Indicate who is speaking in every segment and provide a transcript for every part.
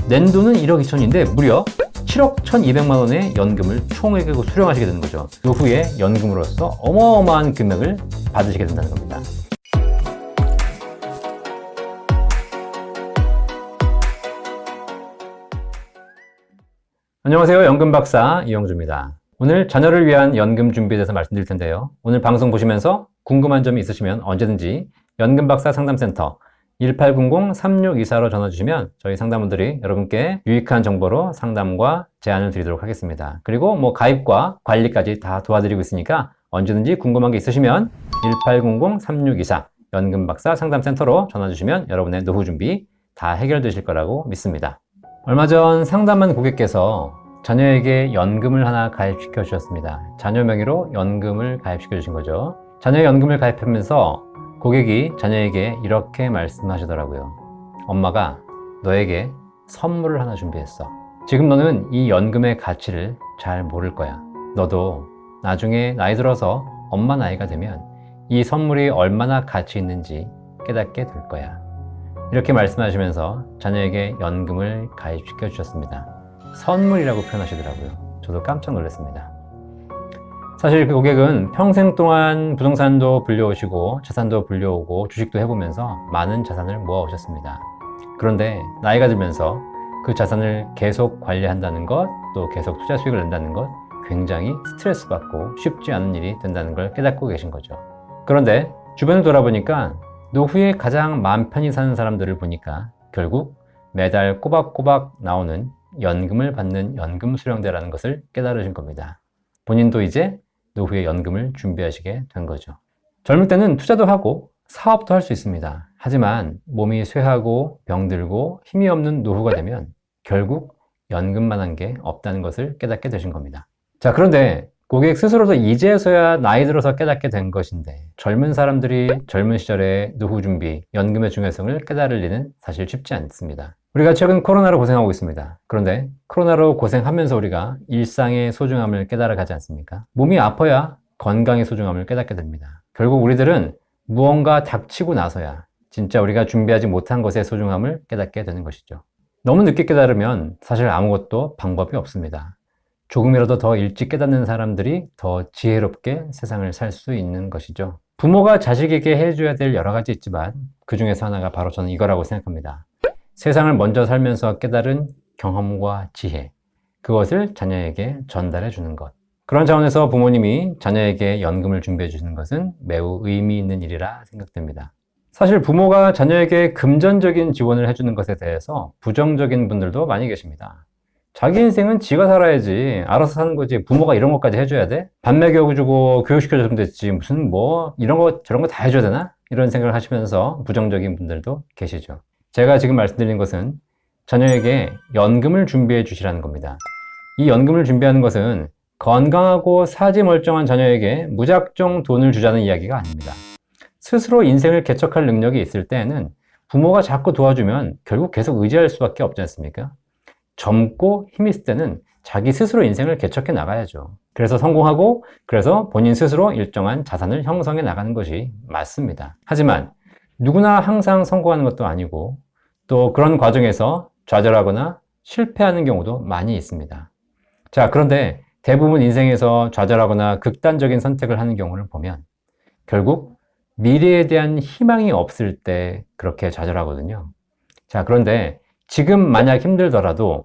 Speaker 1: 낸 돈은 1억 2천인데 무려 7억 1,200만 원의 연금을 총액을 수령하시게 되는 거죠. 노후에 연금으로서 어마어마한 금액을 받으시게 된다는 겁니다. 안녕하세요. 연금박사 이영주입니다. 오늘 자녀를 위한 연금 준비에 대해서 말씀드릴 텐데요. 오늘 방송 보시면서 궁금한 점이 있으시면 언제든지 연금박사 상담센터 1800-3624로 전화 주시면 저희 상담원들이 여러분께 유익한 정보로 상담과 제안을 드리도록 하겠습니다. 그리고 가입과 관리까지 다 도와드리고 있으니까 언제든지 궁금한 게 있으시면 1800-3624 연금박사 상담센터로 전화 주시면 여러분의 노후 준비 다 해결되실 거라고 믿습니다. 얼마 전 상담한 고객께서 자녀에게 연금을 하나 가입시켜 주셨습니다. 자녀 명의로 연금을 가입시켜 주신 거죠. 자녀 연금을 가입하면서 고객이 자녀에게 이렇게 말씀하시더라고요. 엄마가 너에게 선물을 하나 준비했어. 지금 너는 이 연금의 가치를 잘 모를 거야. 너도 나중에 나이 들어서 엄마 나이가 되면 이 선물이 얼마나 가치 있는지 깨닫게 될 거야. 이렇게 말씀하시면서 자녀에게 연금을 가입시켜 주셨습니다. 선물이라고 표현하시더라고요. 저도 깜짝 놀랐습니다. 사실 그 고객은 평생 동안 부동산도 불려오시고 자산도 불려오고 주식도 해보면서 많은 자산을 모아오셨습니다. 그런데 나이가 들면서 그 자산을 계속 관리한다는 것, 또 계속 투자 수익을 낸다는 것 굉장히 스트레스 받고 쉽지 않은 일이 된다는 걸 깨닫고 계신 거죠. 그런데 주변을 돌아보니까 노후에 가장 마음 편히 사는 사람들을 보니까 결국 매달 꼬박꼬박 나오는 연금을 받는 연금 수령대라는 것을 깨달으신 겁니다. 본인도 이제 노후에 연금을 준비하시게 된 거죠. 젊을 때는 투자도 하고 사업도 할 수 있습니다. 하지만 몸이 쇠하고 병들고 힘이 없는 노후가 되면 결국 연금만 한 게 없다는 것을 깨닫게 되신 겁니다. 자, 그런데 고객 스스로도 이제서야 나이 들어서 깨닫게 된 것인데 젊은 사람들이 젊은 시절에 노후 준비, 연금의 중요성을 깨달을 리는 사실 쉽지 않습니다. 우리가 최근 코로나로 고생하고 있습니다. 그런데 코로나로 고생하면서 우리가 일상의 소중함을 깨달아 가지 않습니까? 몸이 아파야 건강의 소중함을 깨닫게 됩니다. 결국 우리들은 무언가 닥치고 나서야 진짜 우리가 준비하지 못한 것의 소중함을 깨닫게 되는 것이죠. 너무 늦게 깨달으면 사실 아무것도 방법이 없습니다. 조금이라도 더 일찍 깨닫는 사람들이 더 지혜롭게 세상을 살 수 있는 것이죠. 부모가 자식에게 해줘야 될 여러 가지 있지만 그 중에서 하나가 바로 저는 이거라고 생각합니다. 세상을 먼저 살면서 깨달은 경험과 지혜, 그것을 자녀에게 전달해 주는 것. 그런 차원에서 부모님이 자녀에게 연금을 준비해 주시는 것은 매우 의미 있는 일이라 생각됩니다. 사실 부모가 자녀에게 금전적인 지원을 해주는 것에 대해서 부정적인 분들도 많이 계십니다. 자기 인생은 지가 살아야지, 알아서 사는 거지, 부모가 이런 것까지 해줘야 돼? 밥 먹여주고 교육시켜줬으면 됐지, 무슨 이런 거 저런 거 다 해줘야 되나? 이런 생각을 하시면서 부정적인 분들도 계시죠. 제가 지금 말씀드린 것은 자녀에게 연금을 준비해 주시라는 겁니다. 이 연금을 준비하는 것은 건강하고 사지 멀쩡한 자녀에게 무작정 돈을 주자는 이야기가 아닙니다. 스스로 인생을 개척할 능력이 있을 때에는 부모가 자꾸 도와주면 결국 계속 의지할 수밖에 없지 않습니까? 젊고 힘 있을 때는 자기 스스로 인생을 개척해 나가야죠. 그래서 성공하고 그래서 본인 스스로 일정한 자산을 형성해 나가는 것이 맞습니다. 하지만 누구나 항상 성공하는 것도 아니고 또 그런 과정에서 좌절하거나 실패하는 경우도 많이 있습니다. 자, 그런데 대부분 인생에서 좌절하거나 극단적인 선택을 하는 경우를 보면 결국 미래에 대한 희망이 없을 때 그렇게 좌절하거든요. 자, 그런데 지금 만약 힘들더라도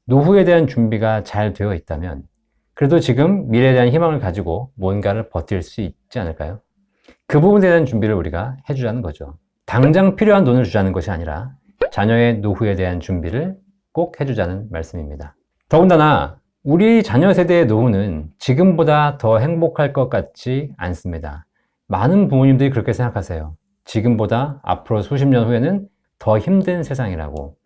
Speaker 1: 노후에 대한 준비가 잘 되어 있다면 그래도 지금 미래에 대한 희망을 가지고 뭔가를 버틸 수 있지 않을까요? 그 부분에 대한 준비를 우리가 해주자는 거죠. 당장 필요한 돈을 주자는 것이 아니라 자녀의 노후에 대한 준비를 꼭 해주자는 말씀입니다. 더군다나 우리 자녀 세대의 노후는 지금보다 더 행복할 것 같지 않습니다. 많은 부모님들이 그렇게 생각하세요. 지금보다 앞으로 수십 년 후에는 더 힘든 세상이라고.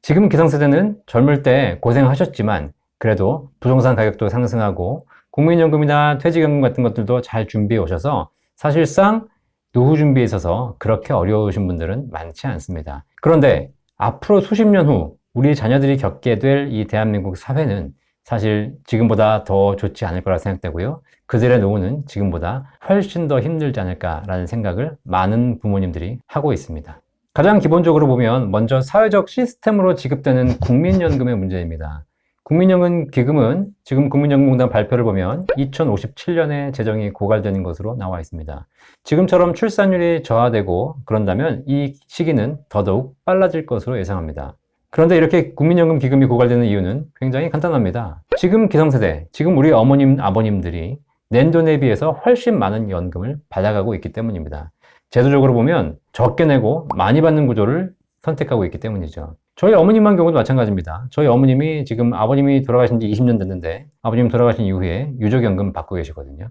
Speaker 1: 지금 기성세대는 젊을 때 고생하셨지만 그래도 부동산 가격도 상승하고 국민연금이나 퇴직연금 같은 것들도 잘 준비해 오셔서 사실상 노후 준비에 있어서 그렇게 어려우신 분들은 많지 않습니다. 그런데 앞으로 수십 년 후 우리 자녀들이 겪게 될 이 대한민국 사회는 사실 지금보다 더 좋지 않을 거라 생각되고요. 그들의 노후는 지금보다 훨씬 더 힘들지 않을까라는 생각을 많은 부모님들이 하고 있습니다. 가장 기본적으로 보면 먼저 사회적 시스템으로 지급되는 국민연금의 문제입니다. 국민연금 기금은 지금 국민연금공단 발표를 보면 2057년에 재정이 고갈되는 것으로 나와 있습니다. 지금처럼 출산율이 저하되고 그런다면 이 시기는 더더욱 빨라질 것으로 예상합니다. 그런데 이렇게 국민연금 기금이 고갈되는 이유는 굉장히 간단합니다. 지금 기성세대, 지금 우리 어머님, 아버님들이 낸돈에 비해서 훨씬 많은 연금을 받아가고 있기 때문입니다. 제도적으로 보면 적게 내고 많이 받는 구조를 선택하고 있기 때문이죠. 저희 어머님만 경우도 마찬가지입니다. 저희 어머님이 지금 아버님이 돌아가신 지 20년 됐는데 아버님 돌아가신 이후에 유족연금 받고 계시거든요.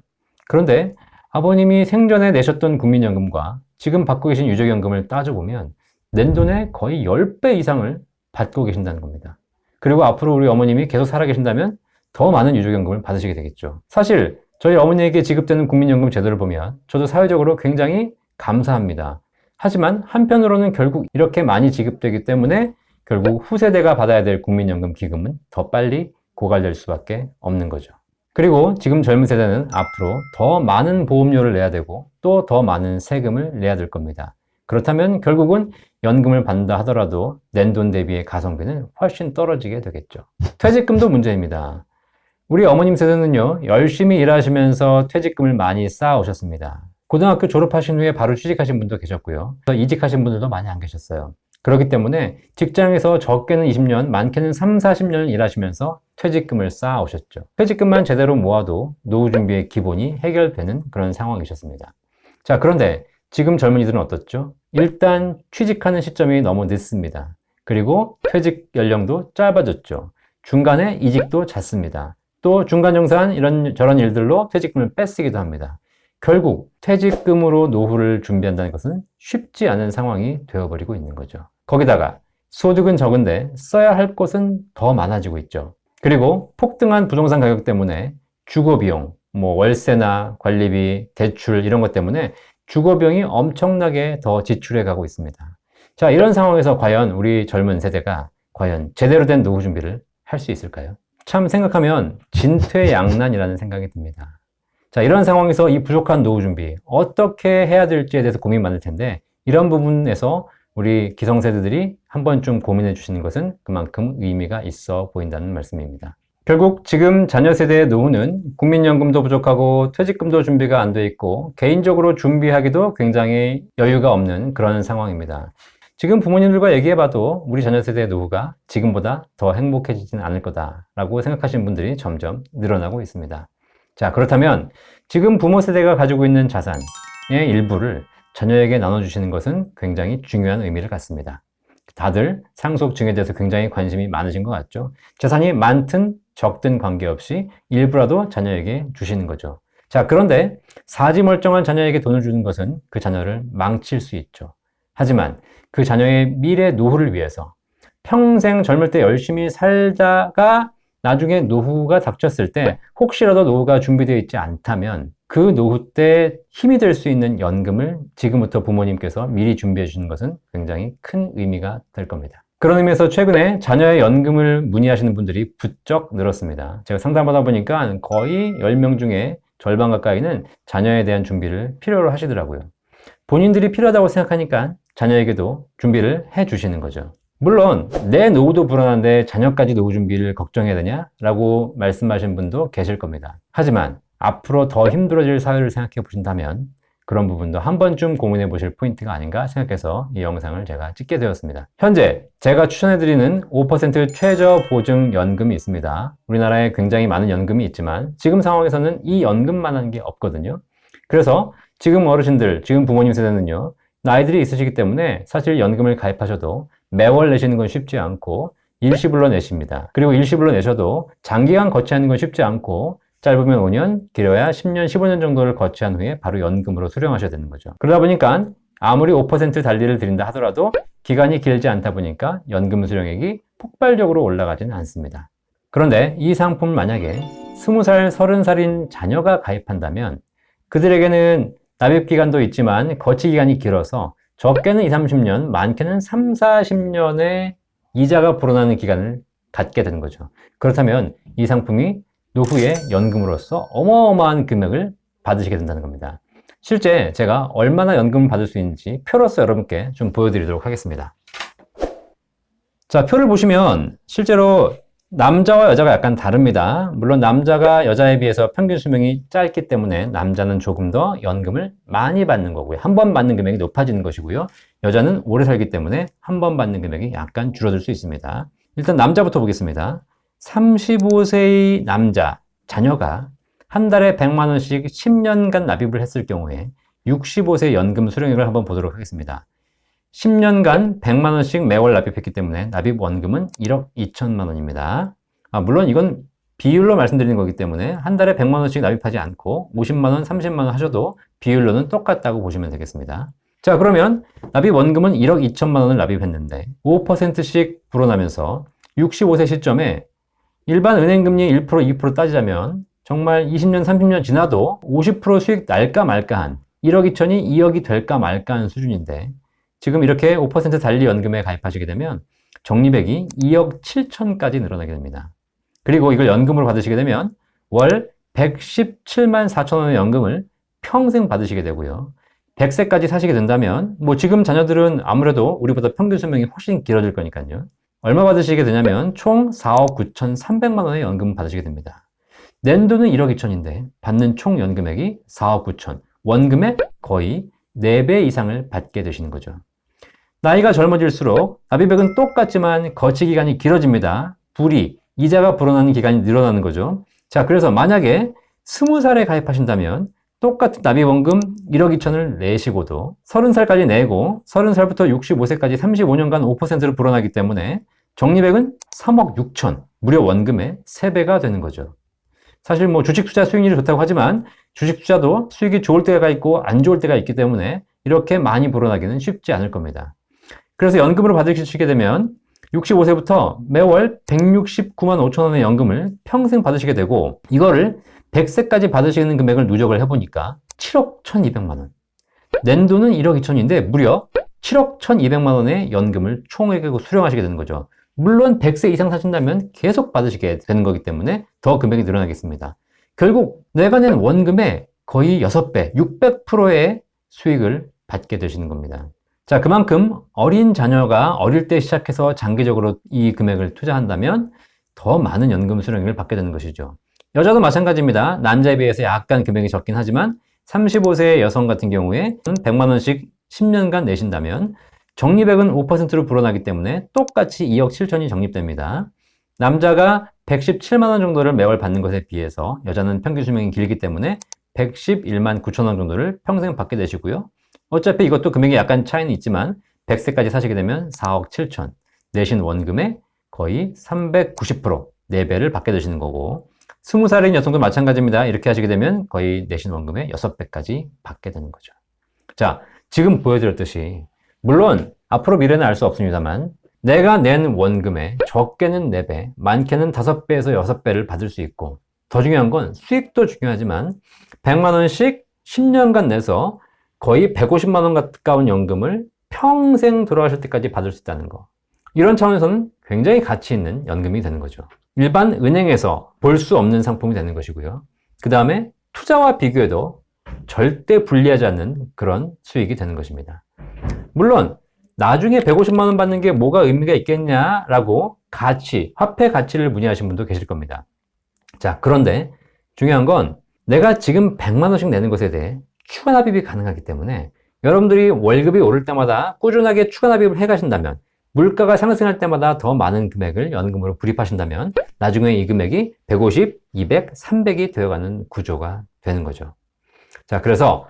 Speaker 1: 그런데 아버님이 생전에 내셨던 국민연금과 지금 받고 계신 유족연금을 따져보면 낸돈의 거의 10배 이상을 받고 계신다는 겁니다. 그리고 앞으로 우리 어머님이 계속 살아계신다면 더 많은 유족연금을 받으시게 되겠죠. 사실 저희 어머니에게 지급되는 국민연금 제도를 보면 저도 사회적으로 굉장히 감사합니다. 하지만 한편으로는 결국 이렇게 많이 지급되기 때문에 결국 후세대가 받아야 될 국민연금 기금은 더 빨리 고갈될 수밖에 없는 거죠. 그리고 지금 젊은 세대는 앞으로 더 많은 보험료를 내야 되고 또 더 많은 세금을 내야 될 겁니다. 그렇다면 결국은 연금을 받는다 하더라도 낸돈 대비의 가성비는 훨씬 떨어지게 되겠죠. 퇴직금도 문제입니다. 우리 어머님 세대는요, 열심히 일하시면서 퇴직금을 많이 쌓아 오셨습니다. 고등학교 졸업하신 후에 바로 취직하신 분도 계셨고요. 이직하신 분들도 많이 안 계셨어요. 그렇기 때문에 직장에서 적게는 20년, 많게는 3, 40년을 일하시면서 퇴직금을 쌓아 오셨죠. 퇴직금만 제대로 모아도 노후 준비의 기본이 해결되는 그런 상황이셨습니다. 자, 그런데 지금 젊은이들은 어떻죠? 일단 취직하는 시점이 너무 늦습니다. 그리고 퇴직 연령도 짧아졌죠. 중간에 이직도 잦습니다. 또 중간정산 이런 저런 일들로 퇴직금을 뺏기도 합니다. 결국 퇴직금으로 노후를 준비한다는 것은 쉽지 않은 상황이 되어버리고 있는 거죠. 거기다가 소득은 적은데 써야 할 것은 더 많아지고 있죠. 그리고 폭등한 부동산 가격 때문에 주거비용, 월세나 관리비, 대출 이런 것 때문에 주거비용이 엄청나게 더 지출해 가고 있습니다. 자, 이런 상황에서 과연 우리 젊은 세대가 과연 제대로 된 노후 준비를 할 수 있을까요? 참 생각하면 진퇴양난이라는 생각이 듭니다. 자, 이런 상황에서 이 부족한 노후 준비 어떻게 해야 될지에 대해서 고민 많을 텐데 이런 부분에서 우리 기성세대들이 한 번쯤 고민해 주시는 것은 그만큼 의미가 있어 보인다는 말씀입니다. 결국 지금 자녀 세대의 노후는 국민연금도 부족하고 퇴직금도 준비가 안 돼 있고 개인적으로 준비하기도 굉장히 여유가 없는 그런 상황입니다. 지금 부모님들과 얘기해봐도 우리 자녀 세대의 노후가 지금보다 더 행복해지지는 않을 거다라고 생각하시는 분들이 점점 늘어나고 있습니다. 자, 그렇다면 지금 부모 세대가 가지고 있는 자산의 일부를 자녀에게 나눠주시는 것은 굉장히 중요한 의미를 갖습니다. 다들 상속증에 대해서 굉장히 관심이 많으신 것 같죠? 재산이 많든 적든 관계없이 일부라도 자녀에게 주시는 거죠. 자, 그런데 사지멀쩡한 자녀에게 돈을 주는 것은 그 자녀를 망칠 수 있죠. 하지만 그 자녀의 미래 노후를 위해서 평생 젊을 때 열심히 살다가 나중에 노후가 닥쳤을 때 혹시라도 노후가 준비되어 있지 않다면 그 노후 때 힘이 될 수 있는 연금을 지금부터 부모님께서 미리 준비해 주시는 것은 굉장히 큰 의미가 될 겁니다. 그런 의미에서 최근에 자녀의 연금을 문의하시는 분들이 부쩍 늘었습니다. 제가 상담하다 보니까 거의 10명 중에 절반 가까이는 자녀에 대한 준비를 필요로 하시더라고요. 본인들이 필요하다고 생각하니까 자녀에게도 준비를 해 주시는 거죠. 물론 내 노후도 불안한데 자녀까지 노후 준비를 걱정해야 되냐라고 말씀하신 분도 계실 겁니다. 하지만 앞으로 더 힘들어질 사회를 생각해 보신다면 그런 부분도 한 번쯤 고민해 보실 포인트가 아닌가 생각해서 이 영상을 제가 찍게 되었습니다. 현재 제가 추천해 드리는 5% 최저 보증 연금이 있습니다. 우리나라에 굉장히 많은 연금이 있지만 지금 상황에서는 이 연금만한 게 없거든요. 그래서 지금 어르신들, 지금 부모님 세대는요, 나이들이 있으시기 때문에 사실 연금을 가입하셔도 매월 내시는 건 쉽지 않고 일시불로 내십니다. 그리고 일시불로 내셔도 장기간 거치하는 건 쉽지 않고 짧으면 5년, 길어야 10년, 15년 정도를 거치한 후에 바로 연금으로 수령하셔야 되는 거죠. 그러다 보니까 아무리 5% 달리를 드린다 하더라도 기간이 길지 않다 보니까 연금 수령액이 폭발적으로 올라가지는 않습니다. 그런데 이 상품을 만약에 20살, 30살인 자녀가 가입한다면 그들에게는 납입 기간도 있지만 거치 기간이 길어서 적게는 20, 30년, 많게는 3, 40년의 이자가 불어나는 기간을 갖게 되는 거죠. 그렇다면 이 상품이 노후에 연금으로서 어마어마한 금액을 받으시게 된다는 겁니다. 실제 제가 얼마나 연금을 받을 수 있는지 표로서 여러분께 좀 보여드리도록 하겠습니다. 자, 표를 보시면 실제로 남자와 여자가 약간 다릅니다. 물론 남자가 여자에 비해서 평균 수명이 짧기 때문에 남자는 조금 더 연금을 많이 받는 거고요. 한 번 받는 금액이 높아지는 것이고요. 여자는 오래 살기 때문에 한 번 받는 금액이 약간 줄어들 수 있습니다. 일단 남자부터 보겠습니다. 35세의 남자, 자녀가 한 달에 100만 원씩 10년간 납입을 했을 경우에 65세 연금 수령액을 한번 보도록 하겠습니다. 10년간 100만 원씩 매월 납입했기 때문에 납입 원금은 1억 2천만 원입니다. 물론 이건 비율로 말씀드리는 거기 때문에 한 달에 100만 원씩 납입하지 않고 50만 원, 30만 원 하셔도 비율로는 똑같다고 보시면 되겠습니다. 자, 그러면 납입 원금은 1억 2천만 원을 납입했는데 5%씩 불어나면서 65세 시점에 일반 은행금리 1%, 2% 따지자면 정말 20년, 30년 지나도 50% 수익 날까 말까한 1억 2천이 2억이 될까 말까한 수준인데 지금 이렇게 5% 달리 연금에 가입하시게 되면 적립액이 2억 7천까지 늘어나게 됩니다. 그리고 이걸 연금으로 받으시게 되면 월 117만 4천 원의 연금을 평생 받으시게 되고요. 100세까지 사시게 된다면 지금 자녀들은 아무래도 우리보다 평균 수명이 훨씬 길어질 거니까요. 얼마 받으시게 되냐면 총 4억 9천3백만 원의 연금 받으시게 됩니다. 낸 돈은 1억 2천인데 받는 총 연금액이 4억 9천, 원금의 거의 4배 이상을 받게 되시는 거죠. 나이가 젊어질수록 납입액은 똑같지만 거치 기간이 길어집니다. 불이, 이자가 불어나는 기간이 늘어나는 거죠. 자, 그래서 만약에 20살에 가입하신다면 똑같은 납입원금 1억 2천을 내시고도 30살까지 내고 30살부터 65세까지 35년간 5%로 불어나기 때문에 적립액은 3억 6천, 무려 원금의 3배가 되는 거죠. 사실 주식 투자 수익률이 좋다고 하지만 주식 투자도 수익이 좋을 때가 있고 안 좋을 때가 있기 때문에 이렇게 많이 불어나기는 쉽지 않을 겁니다. 그래서 연금으로 받으시게 되면 65세부터 매월 169만 5천 원의 연금을 평생 받으시게 되고 이거를 100세까지 받으시는 금액을 누적을 해보니까 7억 1,200만 원. 낸 돈은 1억 2천인데 무려 7억 1,200만 원의 연금을 총액으로 수령하시게 되는 거죠. 물론 100세 이상 사신다면 계속 받으시게 되는 거기 때문에 더 금액이 늘어나겠습니다. 결국 내가 낸 원금의 거의 6배, 600%의 수익을 받게 되시는 겁니다. 자, 그만큼 어린 자녀가 어릴 때 시작해서 장기적으로 이 금액을 투자한다면 더 많은 연금 수령액을 받게 되는 것이죠. 여자도 마찬가지입니다. 남자에 비해서 약간 금액이 적긴 하지만 35세의 여성 같은 경우에 100만 원씩 10년간 내신다면 적립액은 5%로 불어나기 때문에 똑같이 2억 7천이 적립됩니다. 남자가 117만 원 정도를 매월 받는 것에 비해서 여자는 평균 수명이 길기 때문에 111만 9천 원 정도를 평생 받게 되시고요. 어차피 이것도 금액이 약간 차이는 있지만 100세까지 사시게 되면 4억 7천, 내신 원금의 거의 390%, 4배를 받게 되시는 거고 20살인 여성도 마찬가지입니다. 이렇게 하시게 되면 거의 내신 원금의 6배까지 받게 되는 거죠. 자, 지금 보여드렸듯이 물론 앞으로 미래는 알 수 없습니다만 내가 낸 원금의 적게는 4배, 많게는 5배에서 6배를 받을 수 있고 더 중요한 건 수익도 중요하지만 100만 원씩 10년간 내서 거의 150만 원 가까운 연금을 평생 돌아가실 때까지 받을 수 있다는 거. 이런 차원에서는 굉장히 가치 있는 연금이 되는 거죠. 일반 은행에서 볼 수 없는 상품이 되는 것이고요. 그 다음에 투자와 비교해도 절대 불리하지 않는 그런 수익이 되는 것입니다. 물론 나중에 150만 원 받는 게 뭐가 의미가 있겠냐라고 화폐 가치를 문의하신 분도 계실 겁니다. 자, 그런데 중요한 건 내가 지금 100만 원씩 내는 것에 대해 추가 납입이 가능하기 때문에 여러분들이 월급이 오를 때마다 꾸준하게 추가 납입을 해 가신다면 물가가 상승할 때마다 더 많은 금액을 연금으로 불입하신다면 나중에 이 금액이 150, 200, 300이 되어가는 구조가 되는 거죠. 자, 그래서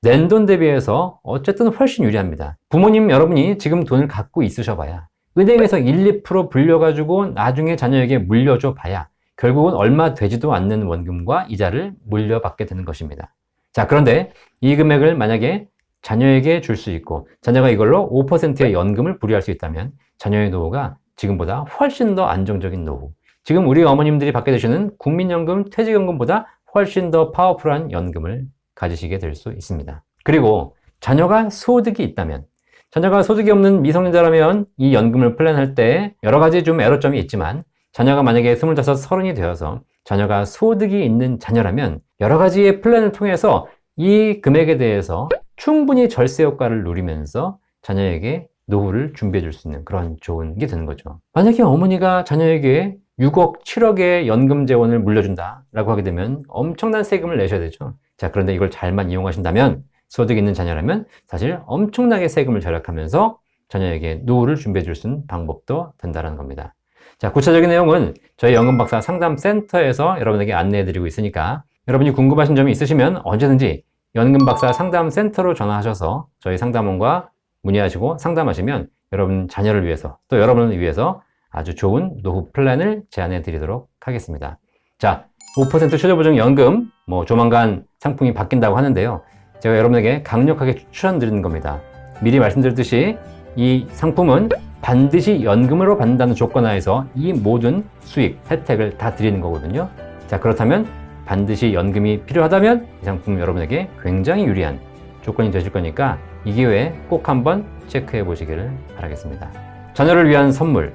Speaker 1: 낸 돈 대비해서 어쨌든 훨씬 유리합니다. 부모님 여러분이 지금 돈을 갖고 있으셔봐야 은행에서 1, 2% 불려가지고 나중에 자녀에게 물려줘 봐야 결국은 얼마 되지도 않는 원금과 이자를 물려받게 되는 것입니다. 자, 그런데 이 금액을 만약에 자녀에게 줄 수 있고 자녀가 이걸로 5%의 연금을 불이할 수 있다면 자녀의 노후가 지금보다 훨씬 더 안정적인 노후, 지금 우리 어머님들이 받게 되시는 국민연금, 퇴직연금보다 훨씬 더 파워풀한 연금을 가지시게 될 수 있습니다. 그리고 자녀가 소득이 있다면, 자녀가 소득이 없는 미성년자라면 이 연금을 플랜할 때 여러 가지 좀 애로점이 있지만 자녀가 만약에 25, 30이 되어서 자녀가 소득이 있는 자녀라면 여러 가지의 플랜을 통해서 이 금액에 대해서 충분히 절세 효과를 누리면서 자녀에게 노후를 준비해 줄 수 있는 그런 좋은 게 되는 거죠. 만약에 어머니가 자녀에게 6억, 7억의 연금 재원을 물려준다 라고 하게 되면 엄청난 세금을 내셔야 되죠. 자, 그런데 이걸 잘만 이용하신다면, 소득 있는 자녀라면 사실 엄청나게 세금을 절약하면서 자녀에게 노후를 준비해 줄 수 있는 방법도 된다는 겁니다. 자, 구체적인 내용은 저희 연금박사 상담센터에서 여러분에게 안내해 드리고 있으니까 여러분이 궁금하신 점이 있으시면 언제든지 연금박사 상담센터로 전화하셔서 저희 상담원과 문의하시고 상담하시면 여러분 자녀를 위해서 또 여러분을 위해서 아주 좋은 노후 플랜을 제안해 드리도록 하겠습니다. 자, 5% 최저보증 연금 조만간 상품이 바뀐다고 하는데요. 제가 여러분에게 강력하게 추천드리는 겁니다. 미리 말씀드렸듯이 이 상품은 반드시 연금으로 받는다는 조건 하에서 이 모든 수익, 혜택을 다 드리는 거거든요. 자, 그렇다면 반드시 연금이 필요하다면 이 상품 여러분에게 굉장히 유리한 조건이 되실 거니까 이 기회에 꼭 한번 체크해 보시기를 바라겠습니다. 자녀를 위한 선물,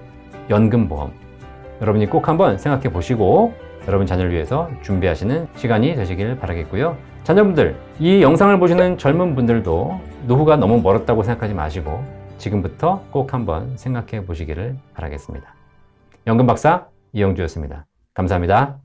Speaker 1: 연금보험. 여러분이 꼭 한번 생각해 보시고 여러분 자녀를 위해서 준비하시는 시간이 되시길 바라겠고요. 자녀분들, 이 영상을 보시는 젊은 분들도 노후가 너무 멀었다고 생각하지 마시고 지금부터 꼭 한번 생각해 보시기를 바라겠습니다. 연금박사 이영주였습니다. 감사합니다.